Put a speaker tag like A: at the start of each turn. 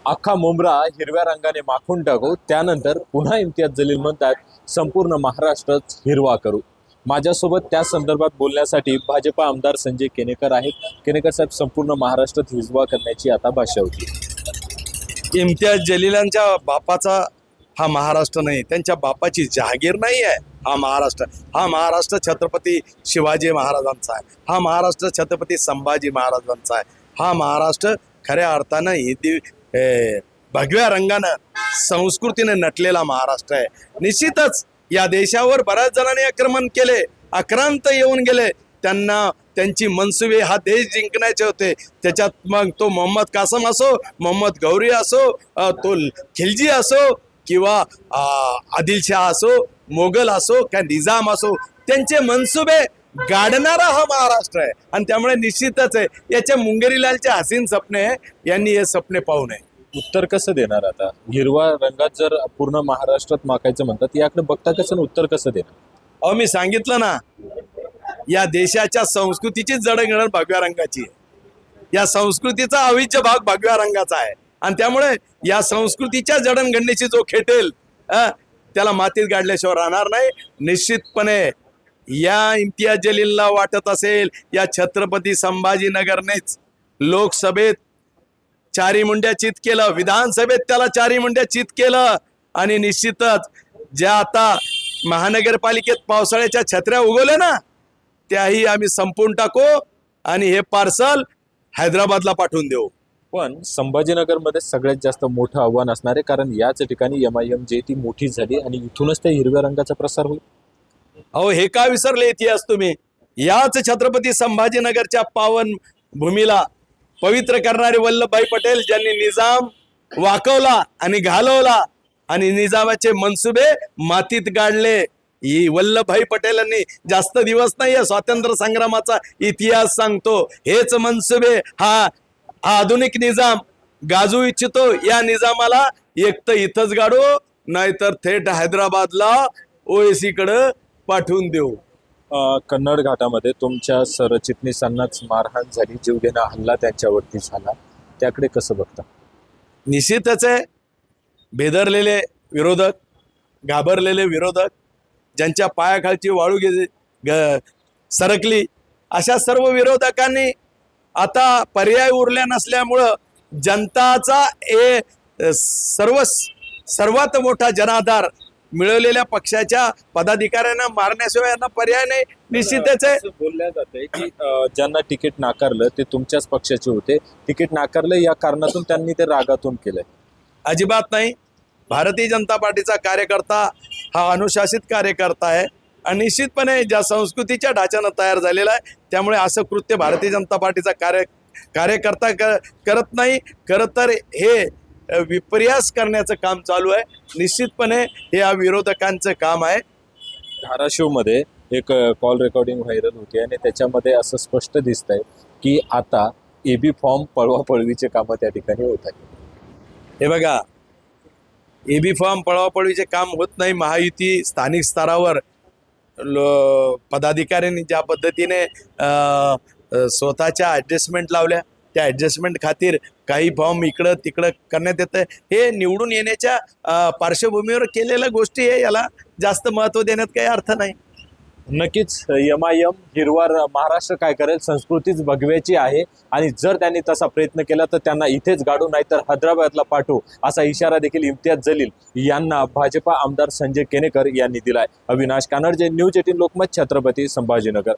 A: अख्खा मुंब्रा हिरव्या रंगाने माखून टाकू, त्यानंतर पुन्हा इम्तियाज जलील म्हणतात संपूर्ण महाराष्ट्रच हिरवा करू. माझ्यासोबत त्या संदर्भात बोलण्यासाठी भाजपा आमदार संजय केनेकर आहेत. केनेकर साहेब, संपूर्ण महाराष्ट्रात हिरवा करण्याची आता भाषा होती.
B: इम्तियाज जलीलांच्या बापाचा हा महाराष्ट्र नाही, त्यांच्या बापाची जहागीर नाही आहे हा महाराष्ट्र. हा महाराष्ट्र छत्रपती शिवाजी महाराजांचा आहे, हा महाराष्ट्र छत्रपती संभाजी महाराजांचा आहे. हा महाराष्ट्र खऱ्या अर्थानं भगव्या रंगानं संस्कृतीने नटलेला महाराष्ट्र आहे. निश्चितच या देशावर बऱ्याच जणांनी आक्रमण केले, आक्रांत येऊन गेले. त्यांना त्यांची मनसुबे हा देश जिंकण्याचे होते. त्याच्यात मग तो मोहम्मद कासम असो, मोहम्मद गौरी असो, तो खिलजी असो किंवा आदिलशाह असो, मोगल असो का निजाम असो, त्यांचे मनसुबे गाडणारा हा महाराष्ट्र आहे. आणि त्यामुळे निश्चितच आहे याच्या मुंगेरीलालचे हसीन सपने यांनी हे सपने पाहू नये.
A: उत्तर कसं देणार आता? हिरवा रंगात जर पूर्ण महाराष्ट्रात माकायचं म्हणतात, याकडे बघता कसं आणि उत्तर कसं देणार?
B: अहो, मी सांगितलं ना, या देशाच्या संस्कृतीची जडणघडण भगव्या रंगाची आहे. या संस्कृतीचा अविभाज्य भाग भगव्या रंगाचा आहे. आणि त्यामुळे या संस्कृतीच्या जडणघडणीची जो खेटेल त्याला मातीत गाडल्याशिवाय राहणार नाही. निश्चितपणे या इम्तियाज जलीलला वाटत असेल या छत्रपती संभाजीनगरनेच लोकसभेत चारी मुंड्या चित केलं, विधानसभेत त्याला चारी मुंड्या चित केलं. आणि निश्चितच ज्या आता महानगरपालिकेत पावसाळ्याच्या छत्र्या उगवल्या ना, त्याही आम्ही संपवून टाकू आणि हे पार्सल हैदराबादला पाठवून देऊ.
A: पण संभाजीनगरमध्ये सगळ्यात जास्त मोठं आव्हान असणार आहे, कारण याच ठिकाणी MIM जे ती मोठी झाली आणि इथूनच त्या हिरव्या रंगाचा प्रसार होईल.
B: अहो, हे का विसरले इतिहास तुम्ही? याच छत्रपती संभाजीनगरच्या पावन भूमीला पवित्र करणारे वल्लभभाई पटेल, ज्यांनी निजाम वाकवला आणि घालवला आणि निजामाचे मनसुबे मातीत गाडले. ही वल्लभभाई पटेलांनी जास्त दिवस नाहीये, स्वातंत्र्य संग्रामाचा इतिहास सांगतो. हेच मनसुबे हा आधुनिक निजाम गाजू इच्छितो. या निजामाला एक तर इथंच गाडू, नाहीतर थेट हैदराबादला OAC कडे पाठवून देऊ.
A: कन्नड घाटामध्ये तुमच्या सरचिटणीसांनाच मारहाण झाली, जीवघेणा हल्ला त्यांच्यावरती झाला, त्याकडे कसं बघता?
B: निश्चितच आहे, बेदरलेले विरोधक, घाबरलेले विरोधक, ज्यांच्या पायाखालची वाळू सरकली, अशा सर्व विरोधकांनी आता पर्याय उरल्या नसल्यामुळं जनताचा सर्वात मोठा जनाधार मिळवलेल्या पक्षाच्या पदाधिकाऱ्यांना मारण्याशिवाय यांना पर्याय नाही. निश्चितच आहे.
A: बोलल्या जाते की ज्यांना तिकीट नाकारलं ते तुमच्याच पक्षाचे होते, तिकीट नाकारलं या कारणातून त्यांनी ते रागातून केलंय.
B: अजिबात नाही. भारतीय जनता पार्टीचा कार्यकर्ता हा अनुशासित कार्यकर्ता आहे आणि निश्चितपणे ज्या संस्कृतीच्या ढाच्यानं तयार झालेला आहे, त्यामुळे असं कृत्य भारतीय जनता पार्टीचा कार्यकर्ता करत नाही. खरं तर हे विपर्यास करण्याचं काम चालू आहे. निश्चितपणे हे या विरोधकांचं काम आहे.
A: धाराशिवमध्ये एक कॉल रेकॉर्डिंग व्हायरल होती आणि त्याच्यामध्ये असं स्पष्ट दिसतंय की आता AB फॉर्म पळवापळवीचे कामं त्या ठिकाणी होत आहेत.
B: हे बघा, AB फॉर्म पळवापळवीचे काम होत नाही. महायुती स्थानिक स्तरावर पदाधिकाऱ्यांनी ज्या पद्धतीने स्वतःच्या ॲडजस्टमेंट लावल्या, त्या ॲडजस्टमेंट खातीर काही फॉर्म इकडं तिकडं करण्यात येतं. हे निवडून येण्याच्या पार्श्वभूमीवर केलेल्या गोष्टी आहे, याला जास्त महत्त्व देण्यात काही अर्थ नाही.
A: नक्कीच MIM हिरवा महाराष्ट्र काय करेल, संस्कृतीच भगव्याची आहे आणि जर त्यांनी तसा प्रयत्न केला तर त्यांना इथेच गाडू, नाहीतर हैदराबादला पाठवू, असा इशारा देखील इम्तियाज जलील यांना भाजपा आमदार संजय केनेकर यांनी दिलाय. अविनाश कानडजे, न्यूज 18 लोकमत, छत्रपती संभाजीनगर.